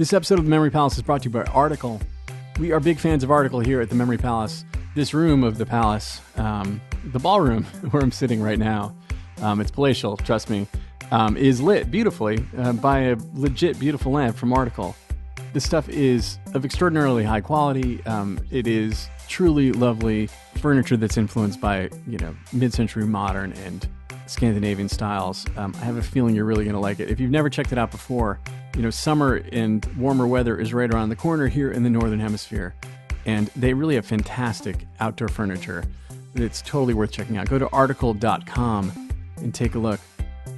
This episode of The Memory Palace is brought to you by Article. We are big fans of Article here at The Memory Palace. This room of the palace, the ballroom where I'm sitting right now, it's palatial, trust me, is lit beautifully by a legit beautiful lamp from Article. This stuff is of extraordinarily high quality. It is truly lovely furniture that's influenced by, mid-century modern and Scandinavian styles. I have a feeling you're really going to like it. If you've never checked it out before, summer and warmer weather is right around the corner here in the Northern Hemisphere. And they really have fantastic outdoor furniture. It's totally worth checking out. Go to article.com and take a look.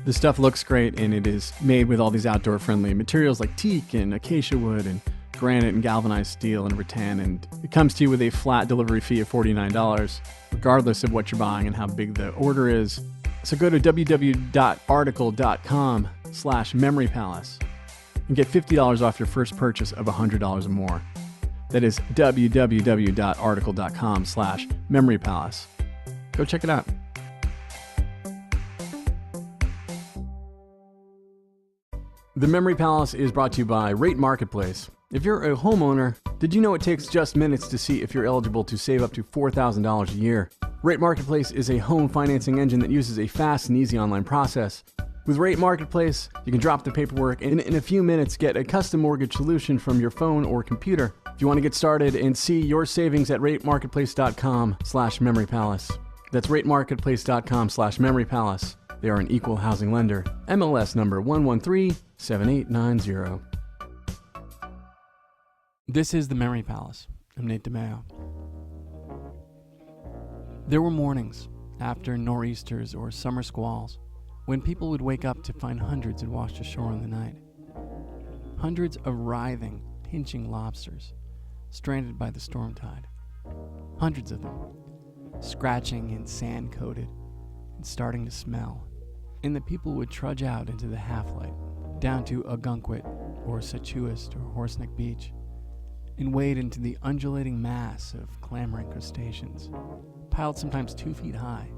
The stuff looks great, and it is made with all these outdoor-friendly materials like teak and acacia wood and granite and galvanized steel and rattan. And it comes to you with a flat delivery fee of $49, regardless of what you're buying and how big the order is. So go to www.article.com/memorypalace and get $50 off your first purchase of $100 or more. That is www.article.com/memorypalace. Go check it out. The Memory Palace is brought to you by Rate Marketplace. If you're a homeowner, did you know it takes just minutes to see if you're eligible to save up to $4,000 a year? Rate Marketplace is a home financing engine that uses a fast and easy online process. With Rate Marketplace, you can drop the paperwork and in a few minutes get a custom mortgage solution from your phone or computer. If you want to get started and see your savings at ratemarketplace.com/memorypalace. That's ratemarketplace.com/memorypalace. They are an equal housing lender. MLS number 1137890. This is The Memory Palace. I'm Nate DiMeo. There were mornings, after nor'easters or summer squalls, when people would wake up to find hundreds had washed ashore in the night. Hundreds of writhing, pinching lobsters, stranded by the storm tide. Hundreds of them, scratching and sand-coated and starting to smell. And the people would trudge out into the half-light, down to Ogunquit or Setuist or Horseneck Beach, and wade into the undulating mass of clamoring crustaceans, piled sometimes 2 feet high,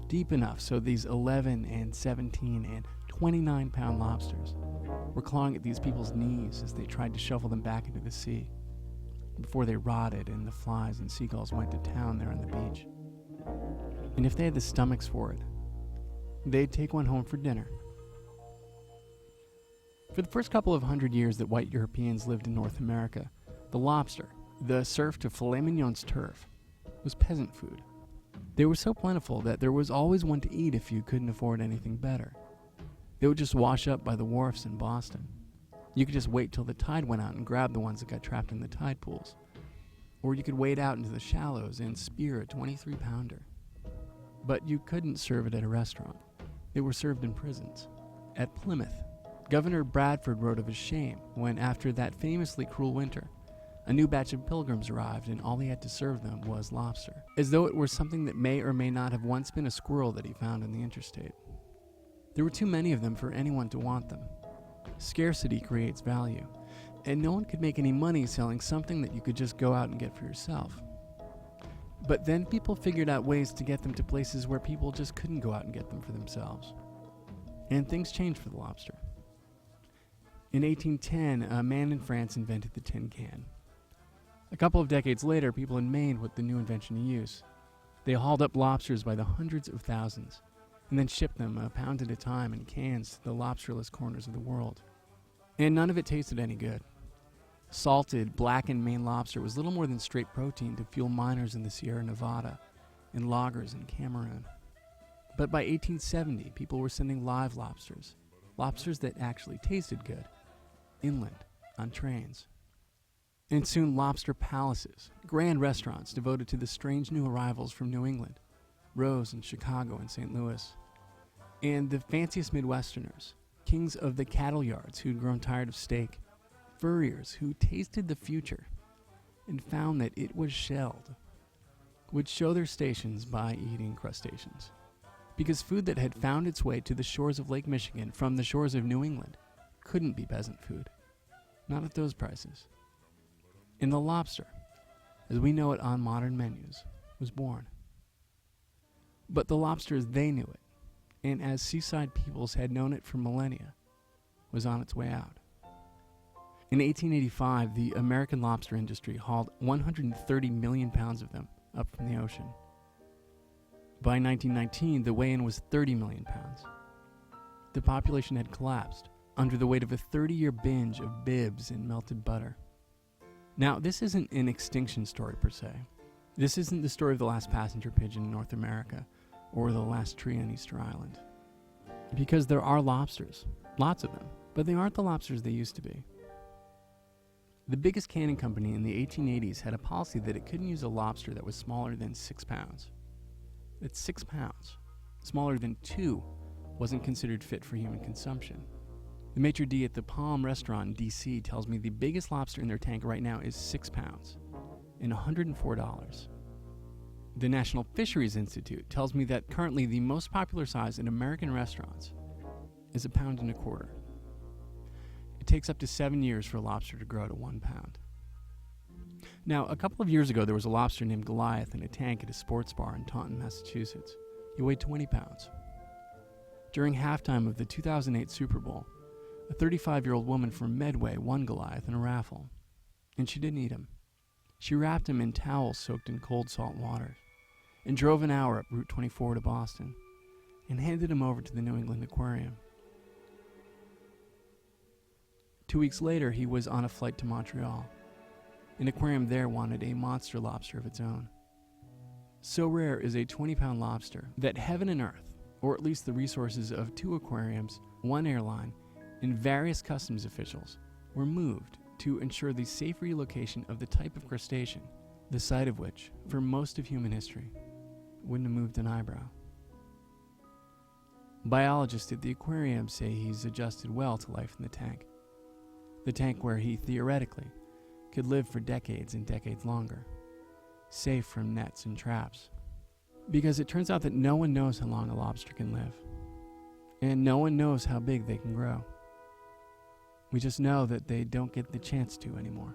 deep enough so these 11 and 17 and 29-pound lobsters were clawing at these people's knees as they tried to shovel them back into the sea, before they rotted and the flies and seagulls went to town there on the beach. And if they had the stomachs for it, they'd take one home for dinner. For the first couple of 100 years that white Europeans lived in North America, the lobster, the serf to filet mignon's turf, was peasant food. They were so plentiful that there was always one to eat if you couldn't afford anything better. They would just wash up by the wharfs in Boston. You could just wait till the tide went out and grab the ones that got trapped in the tide pools. Or you could wade out into the shallows and spear a 23-pounder. But you couldn't serve it at a restaurant. They were served in prisons. At Plymouth, Governor Bradford wrote of his shame when, after that famously cruel winter, a new batch of pilgrims arrived and all he had to serve them was lobster, as though it were something that may or may not have once been a squirrel that he found on the interstate. There were too many of them for anyone to want them. Scarcity creates value, and no one could make any money selling something that you could just go out and get for yourself. But then people figured out ways to get them to places where people just couldn't go out and get them for themselves. And things changed for the lobster. In 1810, a man in France invented the tin can. A couple of decades later, people in Maine put the new invention to use. They hauled up lobsters by the hundreds of thousands, and then shipped them a pound at a time in cans to the lobsterless corners of the world. And none of it tasted any good. Salted, blackened Maine lobster was little more than straight protein to fuel miners in the Sierra Nevada and loggers in Cameroon. But by 1870, people were sending live lobsters, lobsters that actually tasted good, inland, on trains. And soon lobster palaces, grand restaurants devoted to the strange new arrivals from New England, rose in Chicago and St. Louis. And the fanciest Midwesterners, kings of the cattle yards who'd grown tired of steak, furriers who tasted the future and found that it was shelled, would show their stations by eating crustaceans. Because food that had found its way to the shores of Lake Michigan from the shores of New England couldn't be peasant food. Not at those prices. And the lobster, as we know it on modern menus, was born. But the lobster as they knew it, and as seaside peoples had known it for millennia, was on its way out. In 1885, the American lobster industry hauled 130 million pounds of them up from the ocean. By 1919, the weigh-in was 30 million pounds. The population had collapsed under the weight of a 30-year binge of bibs and melted butter. Now, this isn't an extinction story per se. This isn't the story of the last passenger pigeon in North America or the last tree on Easter Island. Because there are lobsters, lots of them, but they aren't the lobsters they used to be. The biggest canning company in the 1880s had a policy that it couldn't use a lobster that was smaller than 6 pounds. That's 6 pounds. Smaller than 2 wasn't considered fit for human consumption. The maitre d' at the Palm restaurant in D.C. tells me the biggest lobster in their tank right now is 6 pounds and $104. The National Fisheries Institute tells me that currently the most popular size in American restaurants is 1.25 pounds. It takes up to 7 years for a lobster to grow to 1 pound. Now, a couple of years ago, there was a lobster named Goliath in a tank at a sports bar in Taunton, Massachusetts. He weighed 20 pounds. During halftime of the 2008 Super Bowl, a 35-year-old woman from Medway won Goliath in a raffle, and she didn't eat him. She wrapped him in towels soaked in cold salt water and drove an hour up Route 24 to Boston and handed him over to the New England Aquarium. 2 weeks later, he was on a flight to Montreal. An aquarium there wanted a monster lobster of its own. So rare is a 20-pound lobster that heaven and earth, or at least the resources of 2 aquariums, 1 airline, and various customs officials, were moved to ensure the safe relocation of the type of crustacean, the sight of which, for most of human history, wouldn't have moved an eyebrow. Biologists at the aquarium say he's adjusted well to life in the tank where he theoretically could live for decades and decades longer, safe from nets and traps. Because it turns out that no one knows how long a lobster can live, and no one knows how big they can grow. We just know that they don't get the chance to anymore.